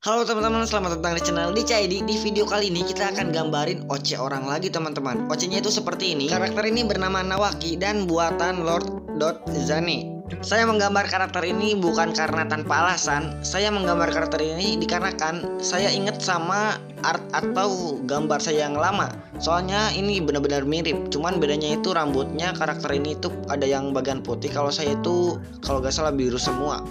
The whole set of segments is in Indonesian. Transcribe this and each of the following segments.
Halo teman-teman, selamat datang di channel DCID. Di video kali ini kita akan gambarin OC orang lagi teman-teman. OC-nya itu seperti ini. Karakter ini bernama Nawaki dan buatan Lord.Zane. Saya menggambar karakter ini bukan karena tanpa alasan. Saya menggambar karakter ini dikarenakan saya ingat sama art atau gambar saya yang lama. Soalnya ini benar-benar mirip. Cuman bedanya itu rambutnya karakter ini tuh ada yang bagian putih. Kalau saya itu kalau gak salah biru semua.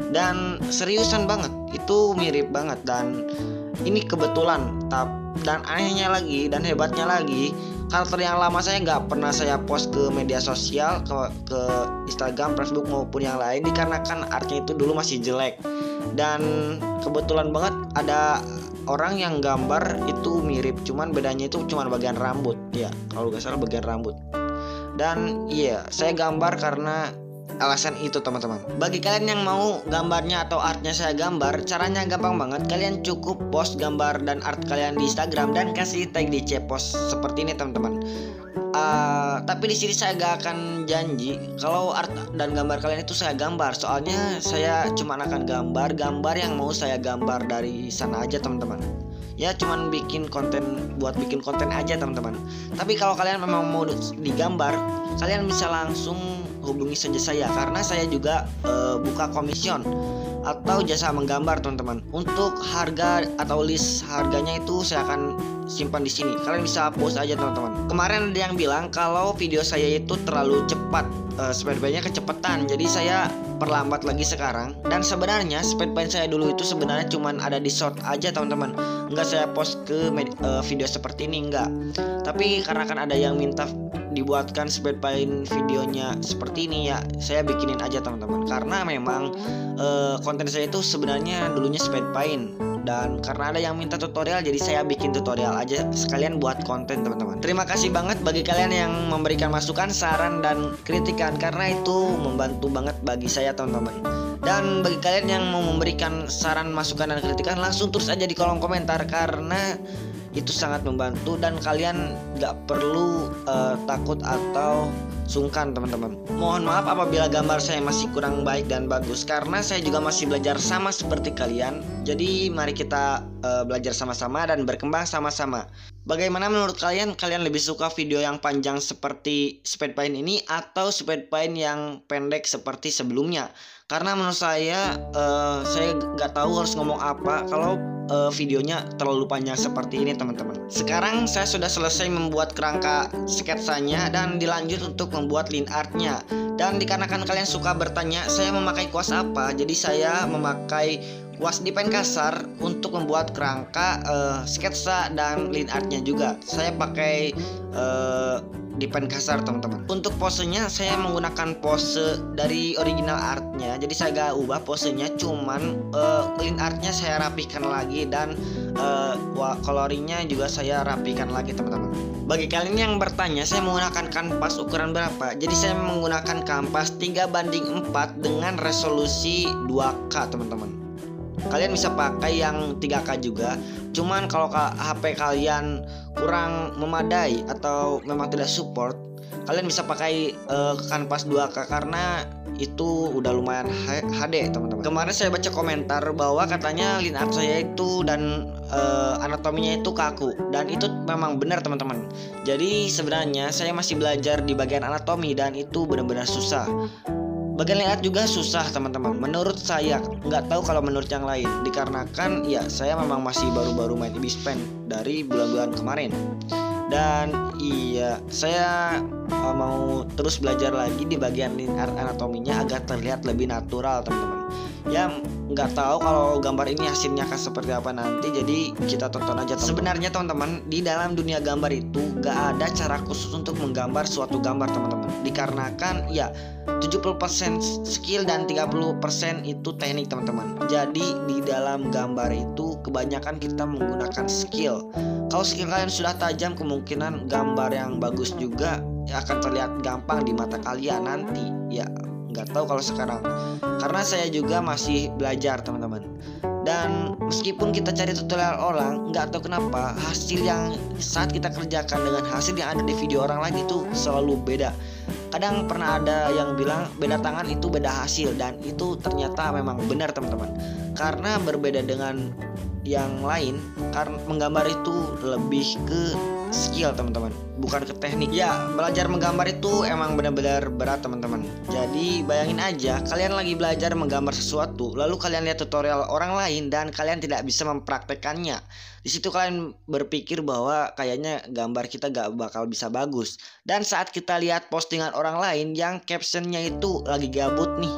Dan seriusan banget, itu mirip banget. Dan ini kebetulan. Dan anehnya lagi dan hebatnya lagi, karakter yang lama saya nggak pernah saya post ke media sosial, ke Instagram, Facebook maupun yang lain, dikarenakan artnya itu dulu masih jelek. Dan kebetulan banget ada orang yang gambar itu mirip, cuman bedanya itu cuman bagian rambut ya, kalau nggak salah bagian rambut. Dan iya, saya gambar karena alasan itu teman-teman. Bagi kalian yang mau gambarnya atau artnya saya gambar, caranya gampang banget. Kalian cukup post gambar dan art kalian di Instagram dan kasih tag di post seperti ini teman-teman. Tapi di sini saya gak akan janji kalau art dan gambar kalian itu saya gambar. Soalnya saya cuma akan gambar yang mau saya gambar dari sana aja teman-teman. Ya cuman bikin konten aja teman-teman. Tapi kalau kalian memang mau digambar, kalian bisa langsung hubungi saja saya, karena saya juga buka komision atau jasa menggambar teman-teman. Untuk harga atau list harganya itu saya akan simpan di sini. Kalian bisa post aja teman-teman. Kemarin ada yang bilang kalau video saya itu terlalu cepat, speed paint-nya kecepatan, jadi saya perlambat lagi sekarang. Dan sebenarnya speed paint saya dulu itu sebenarnya cuman ada di short aja teman-teman, nggak saya post ke video seperti ini, enggak. Tapi karena kan ada yang minta dibuatkan speed paint videonya seperti ini, ya saya bikinin aja teman-teman. Karena memang konten saya itu sebenarnya dulunya speed paint, dan karena ada yang minta tutorial, jadi saya bikin tutorial aja sekalian buat konten teman-teman. Terima kasih banget bagi kalian yang memberikan masukan, saran, dan kritikan, karena itu membantu banget bagi saya teman-teman. Dan bagi kalian yang mau memberikan saran, masukan, dan kritikan, langsung tulis aja di kolom komentar, karena itu sangat membantu dan kalian gak perlu takut atau sungkan teman-teman. Mohon maaf apabila gambar saya masih kurang baik dan bagus, karena saya juga masih belajar sama seperti kalian. Jadi mari kita belajar sama-sama dan berkembang sama-sama. Bagaimana menurut kalian? Kalian lebih suka video yang panjang seperti speed paint ini atau speed paint yang pendek seperti sebelumnya? Karena menurut saya gak tahu harus ngomong apa kalau videonya terlalu panjang seperti ini teman-teman. Sekarang saya sudah selesai membuat kerangka sketsanya dan dilanjut untuk membuat line artnya. Dan dikarenakan kalian suka bertanya saya memakai kuas apa, jadi saya memakai kuas dipen kasar untuk membuat kerangka, sketsa, dan line artnya juga. Saya pakai dipen kasar teman-teman. Untuk posenya saya menggunakan pose dari original artnya, jadi saya gak ubah posenya, cuman line artnya saya rapikan lagi dan coloringnya juga saya rapikan lagi teman-teman. Bagi kalian yang bertanya saya menggunakan kanvas ukuran berapa, jadi saya menggunakan kanvas 3:4 dengan resolusi 2K teman-teman. Kalian bisa pakai yang 3K juga. Cuman kalau HP kalian kurang memadai atau memang tidak support, kalian bisa pakai kanvas 2K, karena itu udah lumayan HD teman-teman. Kemarin saya baca komentar bahwa katanya line art saya itu dan anatominya itu kaku, dan itu memang benar teman-teman. Jadi sebenarnya saya masih belajar di bagian anatomi dan itu benar-benar susah. Bagian line art juga susah teman-teman, menurut saya. Nggak tahu kalau menurut yang lain, dikarenakan ya saya memang masih baru-baru main Ibis Pen dari bulan-bulan kemarin. Dan iya, saya mau terus belajar lagi di bagian line art anatominya agar terlihat lebih natural teman-teman. Ya nggak tahu kalau gambar ini hasilnya akan seperti apa nanti, jadi kita tonton aja teman-teman. Sebenarnya teman-teman, di dalam dunia gambar itu gak ada cara khusus untuk menggambar suatu gambar teman-teman, dikarenakan ya 70% skill dan 30% itu teknik teman-teman. Jadi di dalam gambar itu kebanyakan kita menggunakan skill. Kalau skill kalian sudah tajam, kemungkinan gambar yang bagus juga akan terlihat gampang di mata kalian nanti. Ya nggak tahu kalau sekarang, karena saya juga masih belajar teman-teman. Dan meskipun kita cari tutorial orang, nggak tahu kenapa hasil yang saat kita kerjakan dengan hasil yang ada di video orang lain itu selalu beda. Kadang pernah ada yang bilang beda tangan itu beda hasil, dan itu ternyata memang benar teman-teman. Karena berbeda dengan yang lain, karena menggambar itu lebih ke skill teman-teman, bukan ke teknik. Ya, belajar menggambar itu emang benar-benar berat teman-teman. Jadi bayangin aja, kalian lagi belajar menggambar sesuatu, lalu kalian lihat tutorial orang lain dan kalian tidak bisa mempraktekannya. Di situ kalian berpikir bahwa kayaknya gambar kita gak bakal bisa bagus. Dan saat kita lihat postingan orang lain yang captionnya itu lagi gabut nih,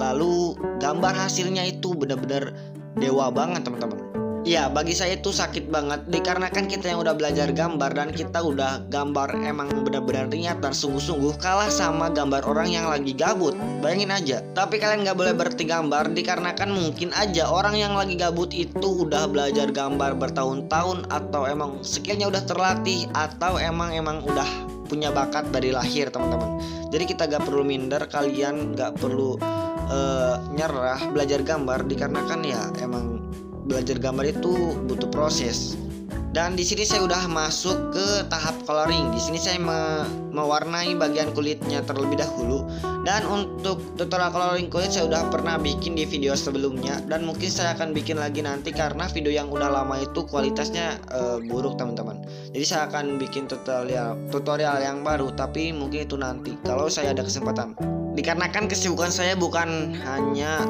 lalu gambar hasilnya itu benar-benar dewa banget teman-teman. Ya, bagi saya itu sakit banget, dikarenakan kita yang udah belajar gambar dan kita udah gambar emang benar-benar niat dan sungguh-sungguh, kalah sama gambar orang yang lagi gabut. Bayangin aja. Tapi kalian gak boleh berhenti gambar, dikarenakan mungkin aja orang yang lagi gabut itu udah belajar gambar bertahun-tahun, atau emang skillnya udah terlatih, atau emang udah punya bakat dari lahir teman-teman. Jadi kita gak perlu minder, kalian gak perlu nyerah belajar gambar, dikarenakan ya emang belajar gambar itu butuh proses. Dan di sini saya udah masuk ke tahap coloring. Di sini saya mewarnai bagian kulitnya terlebih dahulu. Dan untuk tutorial coloring kulit saya udah pernah bikin di video sebelumnya, dan mungkin saya akan bikin lagi nanti karena video yang udah lama itu kualitasnya buruk teman-teman. Jadi saya akan bikin tutorial yang baru, tapi mungkin itu nanti kalau saya ada kesempatan. Dikarenakan kesibukan saya bukan hanya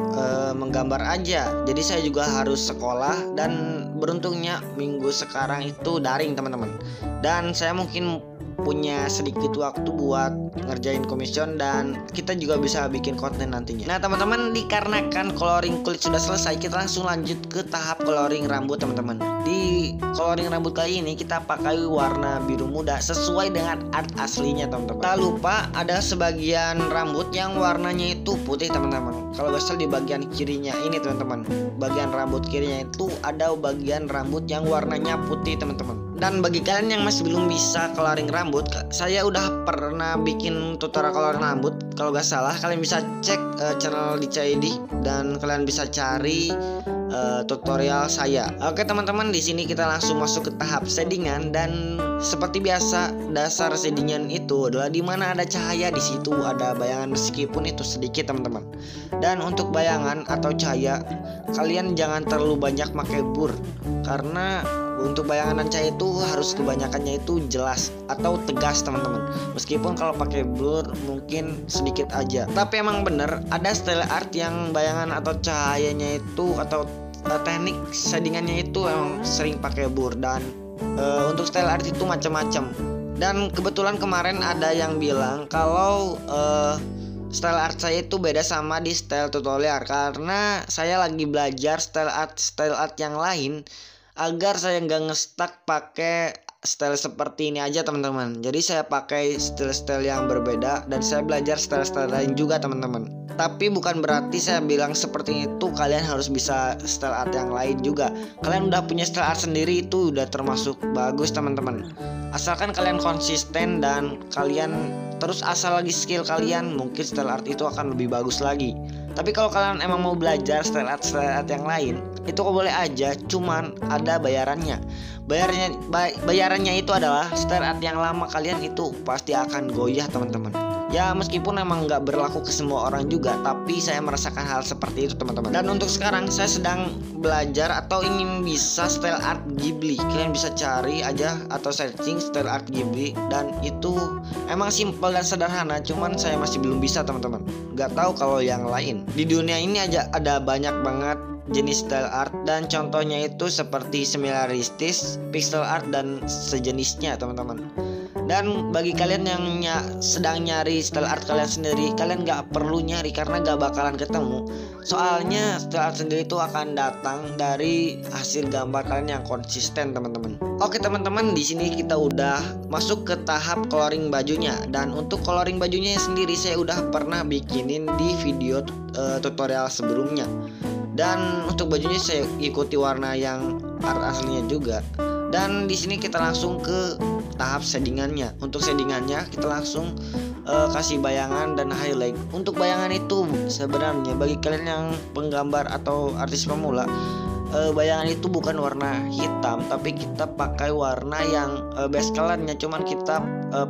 menggambar aja, jadi saya juga harus sekolah, dan beruntungnya minggu sekarang itu daring teman-teman. Dan saya mungkin punya sedikit waktu buat ngerjain komision, dan kita juga bisa bikin konten nantinya. Nah teman-teman, dikarenakan coloring kulit sudah selesai, kita langsung lanjut ke tahap coloring rambut teman-teman. Di coloring rambut kali ini kita pakai warna biru muda sesuai dengan art aslinya teman-teman. Tak lupa ada sebagian rambut yang warnanya itu putih teman-teman. Kalau gak salah di bagian kirinya ini teman-teman, bagian rambut kirinya itu ada bagian rambut yang warnanya putih teman-teman. Dan bagi kalian yang masih belum bisa coloring rambut, saya udah pernah bikin tutorial coloring rambut. Kalau gak salah kalian bisa cek channel DCID dan kalian bisa cari tutorial saya. Oke teman-teman, di sini kita langsung masuk ke tahap shadingan, dan seperti biasa dasar shadingan itu adalah dimana ada cahaya di situ ada bayangan, meskipun itu sedikit teman-teman. Dan untuk bayangan atau cahaya kalian jangan terlalu banyak pakai blur, karena untuk bayangan dan cahaya itu harus kebanyakannya itu jelas atau tegas teman-teman. Meskipun kalau pakai blur mungkin sedikit aja. Tapi emang bener ada style art yang bayangan atau cahayanya itu atau teknik shadingannya itu emang sering pakai blur. Dan untuk style art itu macam-macam. Dan kebetulan kemarin ada yang bilang kalau style art saya itu beda sama di style tutorial, karena saya lagi belajar style art yang lain agar saya nggak ngestak pakai style seperti ini aja teman-teman. Jadi saya pakai style-style yang berbeda, dan saya belajar style-style lain juga teman-teman. Tapi bukan berarti saya bilang seperti itu kalian harus bisa style art yang lain juga. Kalian udah punya style art sendiri itu udah termasuk bagus teman-teman. Asalkan kalian konsisten dan kalian terus asal lagi skill kalian, mungkin style art itu akan lebih bagus lagi. Tapi kalau kalian emang mau belajar style art yang lain, itu kok boleh aja, cuman ada bayarannya. Bayarannya itu adalah style art yang lama kalian itu pasti akan goyah teman-teman. Ya meskipun emang nggak berlaku ke semua orang juga, tapi saya merasakan hal seperti itu teman-teman. Dan untuk sekarang saya sedang belajar atau ingin bisa style art Ghibli. Kalian bisa cari aja atau searching style art Ghibli, dan itu emang simpel dan sederhana, cuman saya masih belum bisa teman-teman. Nggak tahu kalau yang lain. Di dunia ini aja ada banyak banget jenis style art, dan contohnya itu seperti semi-realistis, pixel art, dan sejenisnya teman-teman. Dan bagi kalian yang sedang nyari style art kalian sendiri, kalian gak perlu nyari karena gak bakalan ketemu. Soalnya style art sendiri itu akan datang dari hasil gambar kalian yang konsisten teman-teman. Oke teman-teman, di sini kita udah masuk ke tahap coloring bajunya. Dan untuk coloring bajunya sendiri saya udah pernah bikinin di video tutorial sebelumnya. Dan untuk bajunya saya ikuti warna yang art aslinya juga. Dan di sini kita langsung ke tahap shadingannya. Untuk shadingannya kita langsung kasih bayangan dan highlight. Untuk bayangan itu sebenarnya bagi kalian yang penggambar atau artis pemula, bayangan itu bukan warna hitam, tapi kita pakai warna yang base colornya, cuman kita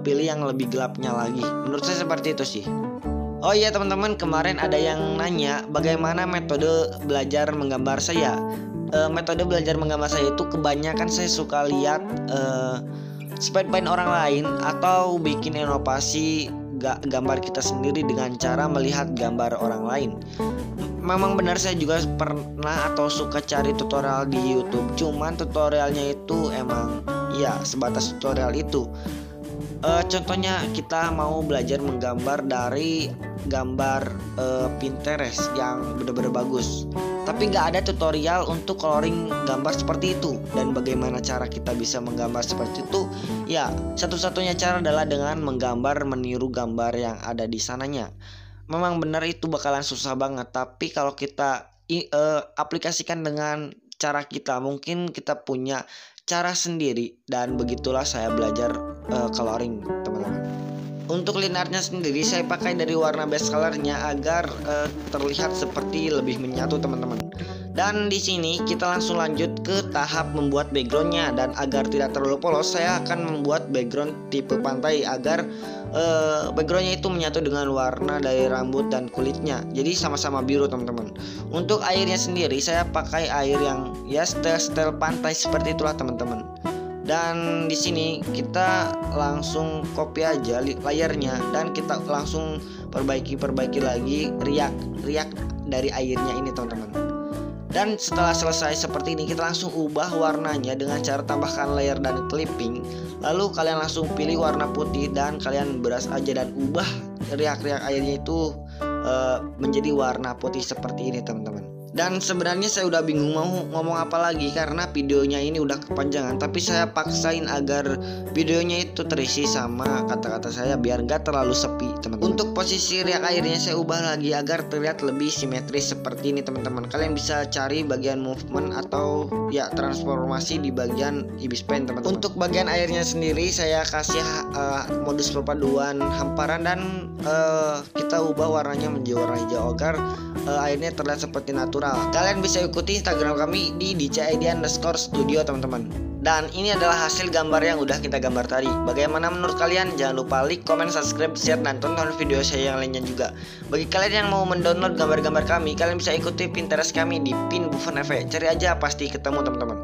pilih yang lebih gelapnya lagi. Menurut saya seperti itu sih. Oh iya teman-teman, kemarin ada yang nanya bagaimana metode belajar menggambar saya. Metode belajar menggambar saya itu kebanyakan saya suka lihat speed paint orang lain atau bikin inovasi gambar kita sendiri dengan cara melihat gambar orang lain. Memang benar saya juga pernah atau suka cari tutorial di YouTube, cuman tutorialnya itu emang ya sebatas tutorial itu. Contohnya kita mau belajar menggambar dari gambar Pinterest yang benar-benar bagus, tapi nggak ada tutorial untuk coloring gambar seperti itu. Dan bagaimana cara kita bisa menggambar seperti itu? Ya, satu-satunya cara adalah dengan menggambar meniru gambar yang ada di sananya. Memang benar itu bakalan susah banget, tapi kalau kita aplikasikan dengan cara kita, mungkin kita punya cara sendiri. Dan begitulah saya belajar coloring, teman-teman. Untuk linearnya sendiri saya pakai dari warna base colornya agar terlihat seperti lebih menyatu, teman-teman. Dan di sini kita langsung lanjut ke tahap membuat backgroundnya. Dan agar tidak terlalu polos, saya akan membuat background tipe pantai agar backgroundnya itu menyatu dengan warna dari rambut dan kulitnya. Jadi sama-sama biru, teman-teman. Untuk airnya sendiri saya pakai air yang ya style pantai seperti itulah, teman-teman. Dan di sini kita langsung copy aja layarnya dan kita langsung perbaiki lagi riak dari airnya ini, teman-teman. Dan setelah selesai seperti ini, kita langsung ubah warnanya dengan cara tambahkan layer dan clipping. Lalu kalian langsung pilih warna putih dan kalian beras aja dan ubah riak airnya itu menjadi warna putih seperti ini, teman-teman. Dan sebenarnya saya udah bingung mau ngomong apa lagi karena videonya ini udah kepanjangan, tapi saya paksain agar videonya itu terisi sama kata-kata saya biar gak terlalu sepi, teman-teman. Untuk posisi riak airnya saya ubah lagi agar terlihat lebih simetris seperti ini, teman-teman. Kalian bisa cari bagian movement atau ya transformasi di bagian ibis paint, teman-teman. Untuk bagian airnya sendiri saya kasih modus perpaduan hamparan dan kita ubah warnanya menjadi warna hijau agar airnya terlihat seperti natural. Kalian bisa ikuti Instagram kami di dcid_studio, teman-teman. Dan ini adalah hasil gambar yang udah kita gambar tadi. Bagaimana menurut kalian? Jangan lupa like, comment, subscribe, share, dan tonton video saya yang lainnya juga. Bagi kalian yang mau mendownload gambar-gambar kami, kalian bisa ikuti Pinterest kami di Pin Buffon FE. Cari aja pasti ketemu, teman-teman.